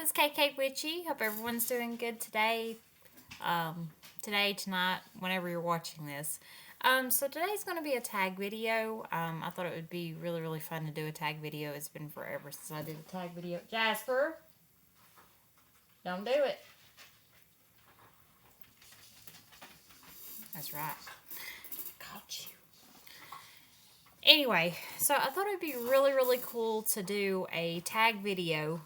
it's KK Witchy. Hope everyone's doing good today. Tonight, whenever you're watching this. So today's going to be a tag video. I thought it would be really, really fun to do a tag video. It's been forever since I did a tag video. Jasper, don't do it. That's right. Got you. Anyway, so I thought it'd be really, really cool to do a tag video.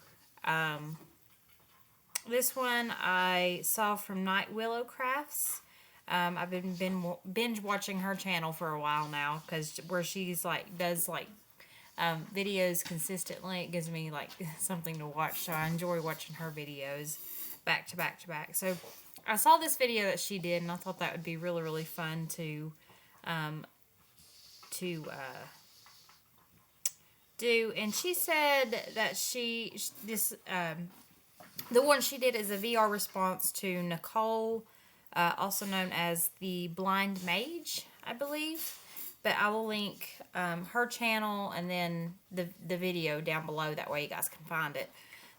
This one I saw from Night Willow Crafts. I've been binge watching her channel for a while now because where she's does videos consistently. It gives me something to watch, so I enjoy watching her videos back to back to back. So I saw this video that she did, and I thought that would be really, really fun to do. And she said that the one she did is a VR response to Nicole, also known as the Blind Mage, I believe. But I will link her channel and then the video down below. That way you guys can find it.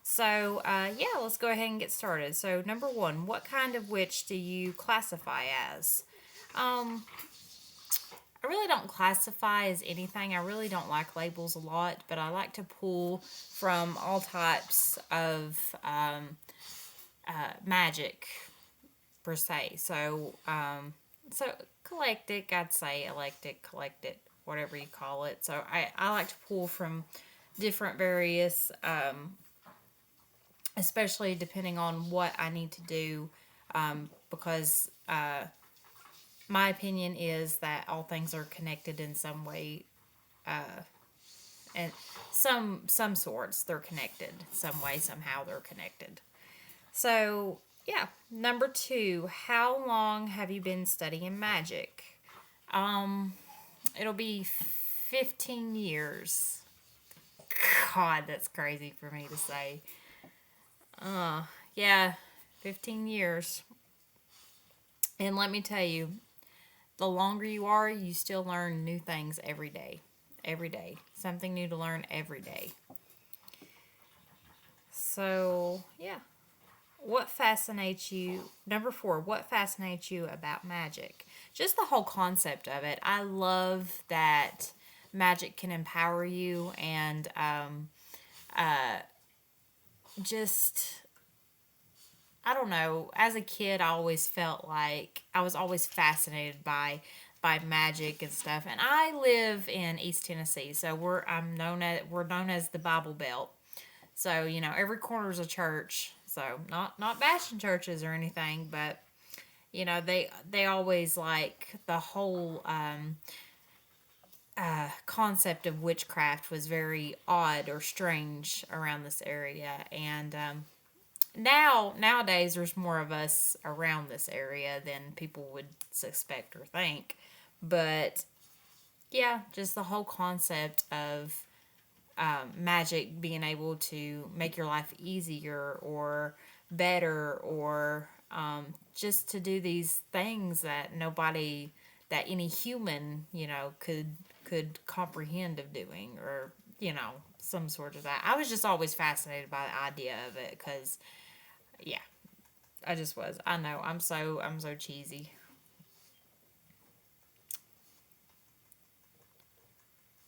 So, yeah, let's go ahead and get started. So, number one, what kind of witch do you classify as? I really don't classify as anything. I really don't like labels a lot, but I like to pull from all types of magic, per se. So eclectic, I'd say eclectic, whatever you call it. So I like to pull from different various, especially depending on what I need to do, because my opinion is that all things are connected in some way, and some sorts they're connected some way, somehow they're connected. So yeah, number two, how long have you been studying magic? It'll be 15 years. God, that's crazy for me to say. Yeah, 15 years. And let me tell you, the longer you are, you still learn new things every day. Every day. Something new to learn every day. So, yeah. What fascinates you? Number four, what fascinates you about magic? Just the whole concept of it. I love that magic can empower you and just, I don't know. As a kid, I always felt like I was always fascinated by magic and stuff. And I live in East Tennessee, so we're known as the Bible Belt. So every corner is a church. So not bashing churches or anything, but they always like the whole concept of witchcraft was very odd or strange around this area. And nowadays there's more of us around this area than people would suspect or think. But yeah, just the whole concept of magic being able to make your life easier or better, or just to do these things that any human could comprehend of doing, or some sort of that. I was just always fascinated by the idea of it because yeah, I just was. I know I'm so cheesy.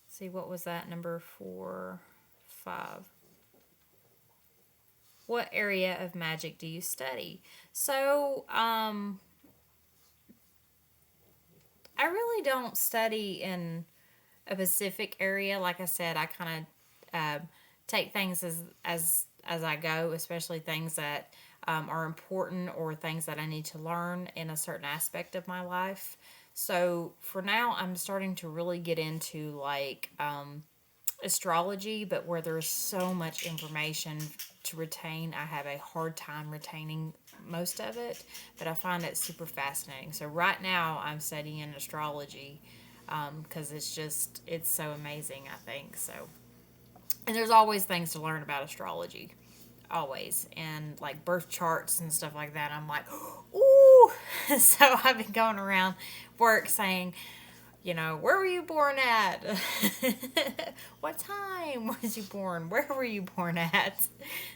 See, what was that? Number 4, 5. What area of magic do you study? So, I really don't study in a specific area. Like I said, I kind of take things as I go, especially things that are important or things that I need to learn in a certain aspect of my life. So for now, I'm starting to really get into astrology, but where there's so much information to retain, I have a hard time retaining most of it, but I find it super fascinating. So right now, I'm studying astrology because it's so amazing, I think. So, and there's always things to learn about astrology, always, and like birth charts and stuff like that. I'm like, ooh. So I've been going around work saying, Where were you born at? What time was you born? Where were you born at?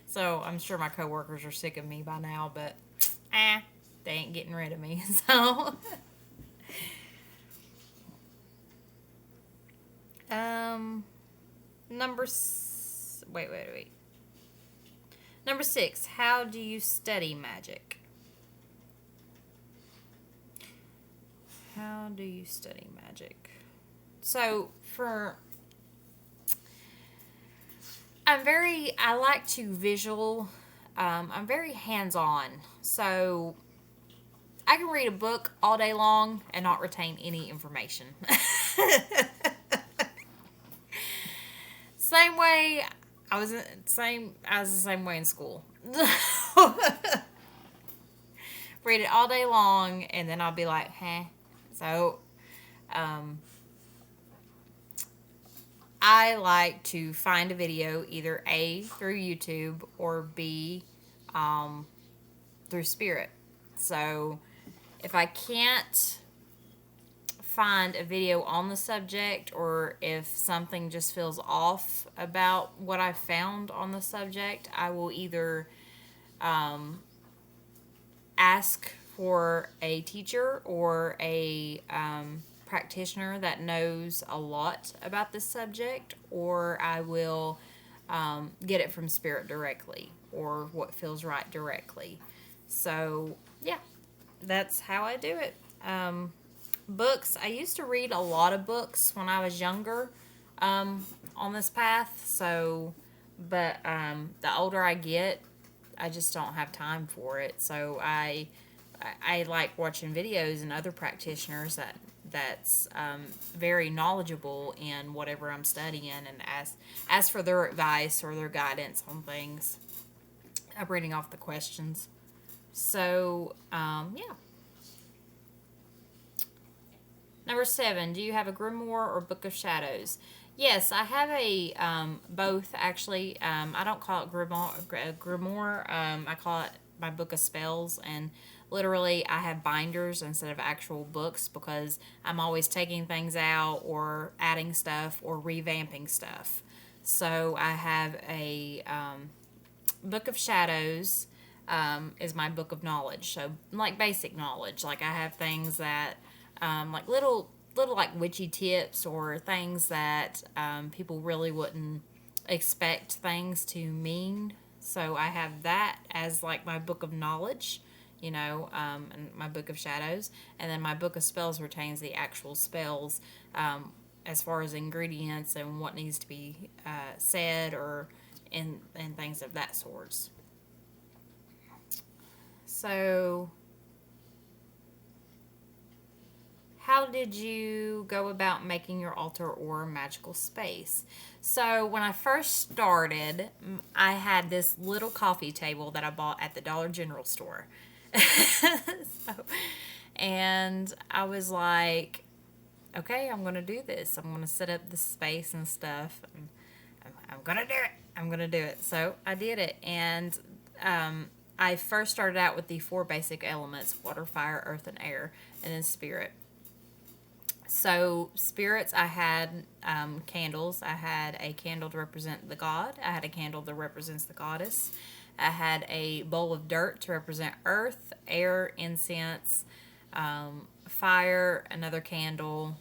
So I'm sure my coworkers are sick of me by now, but they ain't getting rid of me. So, um, wait. Number 6. How do you study magic? How do you study magic? So I like to visual. I'm very hands on. So I can read a book all day long and not retain any information. Same way I was the same way in school. Read it all day long and then I'll be like, huh. So um, I like to find a video either A through YouTube or B through Spirit. So if I can't find a video on the subject, or if something just feels off about what I found on the subject, I will either ask for a teacher or a practitioner that knows a lot about this subject, or I will get it from Spirit directly or what feels right directly. So, yeah, that's how I do it. Books, I used to read a lot of books when I was younger on this path. So, but the older I get, I just don't have time for it. So I like watching videos and other practitioners that's very knowledgeable in whatever I'm studying, and ask for their advice or their guidance on things. I'm reading off the questions. So yeah. Number 7, do you have a grimoire or book of shadows? Yes, I have a both actually. I don't call it grimoire. I call it my book of spells, and literally I have binders instead of actual books because I'm always taking things out or adding stuff or revamping stuff. So I have a book of shadows is my book of knowledge. So like basic knowledge, like I have things that like little like witchy tips or things that people really wouldn't expect things to mean. So I have that as like my book of knowledge, and my book of shadows, and then my book of spells retains the actual spells as far as ingredients and what needs to be said or and things of that sorts. So how did you go about making your altar or magical space? So, when I first started, I had this little coffee table that I bought at the Dollar General store. so, and I was like, okay, I'm going to do this. I'm going to set up this space and stuff. I'm going to do it. I'm going to do it. So, I did it. And I first started out with the 4 basic elements: water, fire, earth, and air, and then spirit. So, spirits, I had candles. I had a candle to represent the god. I had a candle that represents the goddess. I had a bowl of dirt to represent earth, air, incense, fire, another candle,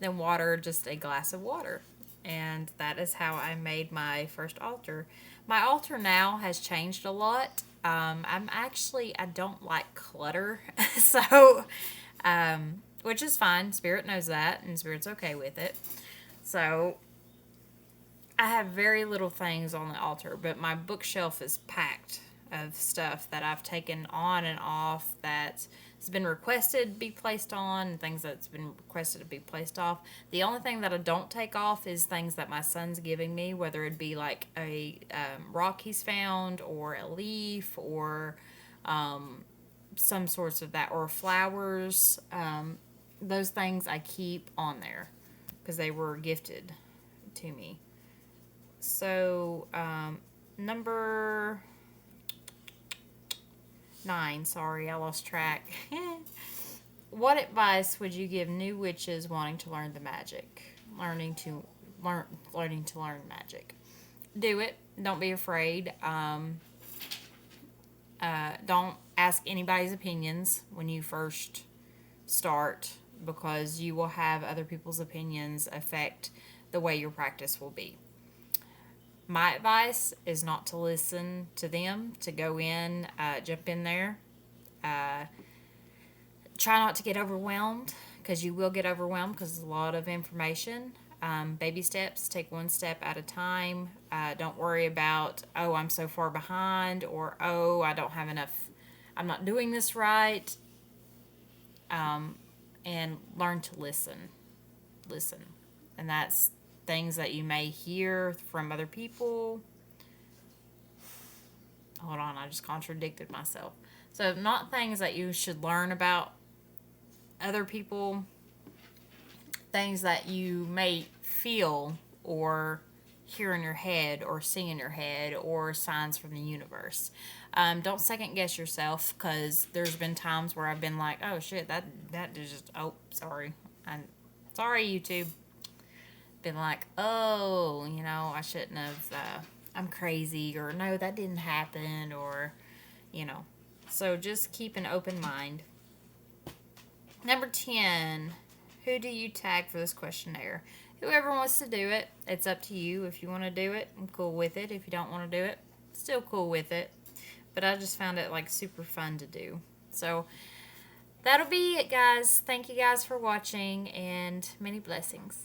then water, just a glass of water. And that is how I made my first altar. My altar now has changed a lot. I don't like clutter. So, which is fine. Spirit knows that, and Spirit's okay with it. So, I have very little things on the altar, but my bookshelf is packed of stuff that I've taken on and off that has been requested to be placed on, and things that's been requested to be placed off. The only thing that I don't take off is things that my son's giving me, whether it be like a rock he's found, or a leaf, or some sorts of that, or flowers. Those things I keep on there because they were gifted to me. So, number 9, sorry, I lost track. What advice would you give new witches wanting to learn the magic? Learning to learn magic. Do it. Don't be afraid. Don't ask anybody's opinions when you first start, because you will have other people's opinions affect the way your practice will be. My advice is not to listen to them, to go in, jump in there. Uh, Try not to get overwhelmed, because you will get overwhelmed because it's a lot of information. Baby steps, take one step at a time. Don't worry about, oh, I'm so far behind, or oh, I don't have enough, I'm not doing this right. And learn to listen. Listen. And that's things that you may hear from other people. Hold on, I just contradicted myself. So, not things that you should learn about other people, things that you may feel or hear in your head or see in your head, or signs from the universe. Don't second guess yourself, because there's been times where I've been like, oh shit, that just, oh, sorry. I'm sorry, YouTube. Been like, oh, I shouldn't have, I'm crazy, or no, that didn't happen, or, you know. So just keep an open mind. Number 10, who do you tag for this questionnaire? Whoever wants to do it, it's up to you. If you want to do it, I'm cool with it. If you don't want to do it, still cool with it. But I just found it like super fun to do. So that'll be it, guys. Thank you guys for watching, and many blessings.